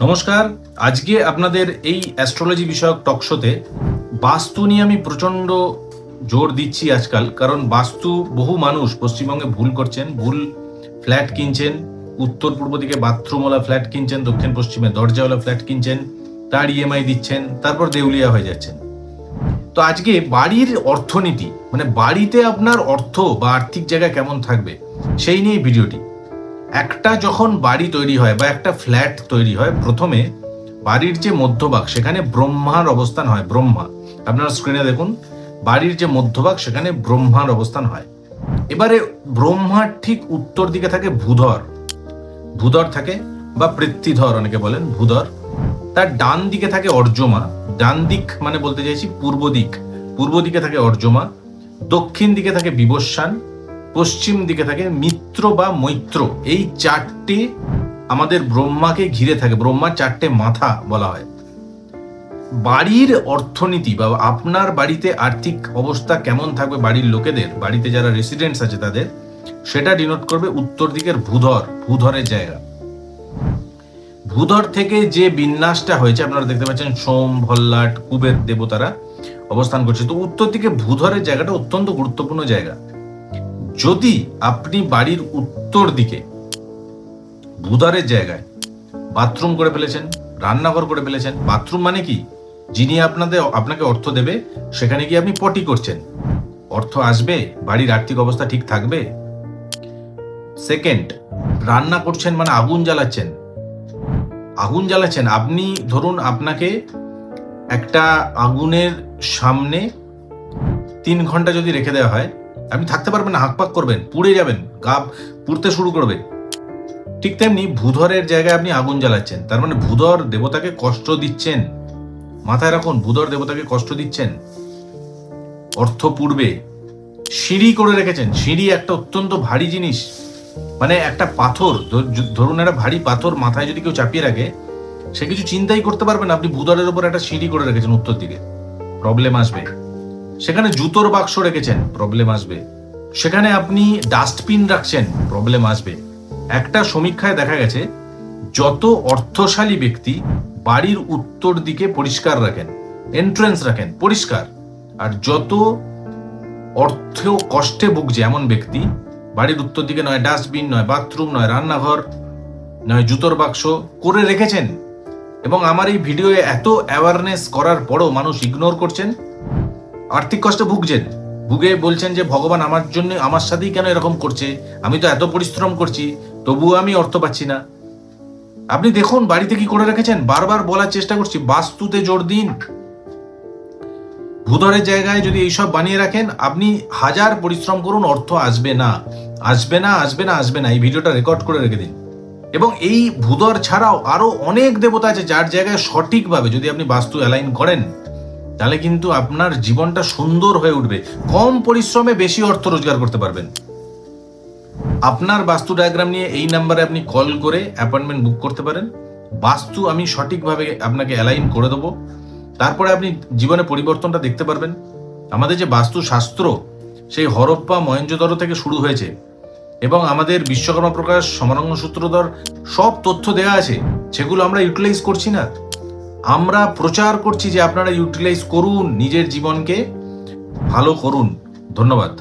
নমস্কার। আজকে আপনাদের এই অ্যাস্ট্রোলজি বিষয়ক টক শোতে বাস্তু নিয়ে আমি প্রচণ্ড জোর দিচ্ছি আজকাল। কারণ বাস্তু বহু মানুষ পশ্চিমবঙ্গে ভুল করছেন, ভুল ফ্ল্যাট কিনছেন, উত্তর পূর্ব দিকে বাথরুমওয়ালা ফ্ল্যাট কিনছেন, দক্ষিণ পশ্চিমে দরজাওয়ালা ফ্ল্যাট কিনছেন, তার ইএমআই দিচ্ছেন, তারপর দেউলিয়া হয়ে যাচ্ছেন। তো আজকে বাড়ির অর্থনীতি, মানে বাড়িতে আপনার অর্থ বা আর্থিক জায়গা কেমন থাকবে সেই নিয়ে ভিডিওটি। একটা যখন বাড়ি তৈরি হয় বা একটা ফ্ল্যাট তৈরি হয়, প্রথমে বাড়ির যে মধ্যভাগ সেখানে ব্রহ্মার অবস্থান হয়। ব্রহ্মা, আপনারা স্ক্রিনে দেখুন, বাড়ির যে মধ্যভাগ সেখানে ব্রহ্মার অবস্থান হয়। এবারে ব্রহ্মার ঠিক উত্তর দিকে থাকে ভূধর, ভূধর থাকে বা পৃথ্বীধর অনেকে বলেন, ভূধর। তার ডান দিকে থাকে অর্যমা, ডান দিক মানে বলতে চাইছি পূর্ব দিক, পূর্ব দিকে থাকে অর্যমা, দক্ষিণ দিকে থাকে বিবস্বান, পশ্চিম দিকে থাকে মিত্র বা মৈত্র। এই চারটে আমাদের ব্রহ্মাকে ঘিরে থাকে, ব্রহ্মার চারটে মাথা বলা হয়। বাড়ির অর্থনীতি বা আপনার বাড়িতে আর্থিক অবস্থা কেমন থাকবে বাড়ির লোকেদের, বাড়িতে যারা রেসিডেন্টস আছে তাদের, সেটা ডিনোট করবে উত্তর দিকের ভূধর, ভূধরের জায়গা। ভূধর থেকে যে বিন্যাসটা হয়েছে আপনারা দেখতে পাচ্ছেন, সোম, ভল্লাট, কুবের দেবতারা অবস্থান করছে। তো উত্তর দিকে ভূধরের জায়গাটা অত্যন্ত গুরুত্বপূর্ণ জায়গা। যদি আপনি বাড়ির উত্তর দিকে ভূধরের জায়গায় বাথরুম করে ফেলেছেন, রান্নাঘর করে ফেলেছেন, বাথরুম মানে কি, যিনি আপনাকে অর্থ দেবে সেখানে গিয়ে আপনি পটি করছেন, অর্থ আসবে, বাড়ির আর্থিক অবস্থা ঠিক থাকবে। সেকেন্ড, রান্না করছেন মানে আগুন জ্বালাচ্ছেন, আগুন জ্বালাচ্ছেন আপনি, ধরুন আপনাকে একটা আগুনের সামনে 3 ঘন্টা যদি রেখে দেওয়া হয়, আপনি থাকতে পারবেন না, হাঁকপাক করবেন, পুড়ে যাবেন, গা পুড়তে শুরু করবে। ঠিক তেমনি ভূধরের জায়গায় আপনি আগুন জ্বালাচ্ছেন, তার মানে ভূধর দেবতাকে কষ্ট দিচ্ছেন। মাথায় রাখুন, ভূধর দেবতাকে কষ্ট দিচ্ছেন, অর্থ পুড়বে। সিঁড়ি করে রেখেছেন, সিঁড়ি একটা অত্যন্ত ভারী জিনিস, মানে একটা পাথর, ধরুন একটা ভারী পাথর মাথায় যদি কেউ চাপিয়ে রাখে, সে কিছু চিন্তাই করতে পারবে না। আপনি ভূধরের উপর একটা সিঁড়ি করে রেখেছেন উত্তর দিকে, প্রবলেম আসবে। সেখানে জুতোর বাক্স রেখেছেন, প্রবলেম আসবে। সেখানে আপনি ডাস্টবিন রাখছেন, প্রবলেম আসবে। একটা সমীক্ষায় দেখা গেছে, যত অর্থশালী ব্যক্তি বাড়ির উত্তর দিকে পরিষ্কার রাখেন, এন্ট্রেন্স রাখেন পরিষ্কার, আর যত অর্থ কষ্টে ভুগছে এমন ব্যক্তি বাড়ির উত্তর দিকে নয় ডাস্টবিন, নয় বাথরুম, নয় রান্নাঘর, নয় জুতোর বাক্স করে রেখেছেন। এবং আমার এই ভিডিওয়ে এত অ্যাওয়ারনেস করার পরও মানুষ ইগনোর করছেন, আর্থিক কষ্টে ভুগছেন, ভুগে বলছেন যে ভগবান আমার জন্য, আমার সাথেই কেন এরকম করছে, আমি তো এত পরিশ্রম করছি তবুও আমি অর্থ পাচ্ছি না। আপনি দেখুন বাড়িতে কি করে রেখেছেন, বারবার বলার চেষ্টা করছি, বাস্তুতে জোর দিন। ভূধরের জায়গায় যদি এইসব বানিয়ে রাখেন, আপনি হাজার পরিশ্রম করুন, অর্থ আসবে না, আসবে না, আসবে না, আসবে না। এই ভিডিওটা রেকর্ড করে রেখে দিন। এবং এই ভূধর ছাড়াও আরো অনেক দেবতা আছে যার জায়গায় সঠিকভাবে যদি আপনি বাস্তু অ্যালাইন করেন, তাহলে কিন্তু আপনার জীবনটা সুন্দর হয়ে উঠবে, কম পরিশ্রমে বেশি অর্থ রোজগার করতে পারবেন। আপনার বাস্তু ডায়াগ্রাম নিয়ে এই নাম্বারে আপনি কল করে অ্যাপয়েন্টমেন্ট বুক করতে পারেন। বাস্তু আমি সঠিকভাবে আপনাকে অ্যালাইন করে দেবো, তারপরে আপনি জীবনে পরিবর্তনটা দেখতে পারবেন। আমাদের যে বাস্তু শাস্ত্র, সেই হরপ্পা মহেঞ্জোদড়ো থেকে শুরু হয়েছে, এবং আমাদের বিশ্বকর্মা প্রকাশ, সমরঙ্গ সূত্রধর সব তথ্য দেওয়া আছে, সেগুলো আমরা ইউটিলাইজ করছি না। আমরা প্রচার করছি যে আপনারা ইউটিলাইজ করুন, নিজের জীবনকে ভালো করুন। ধন্যবাদ।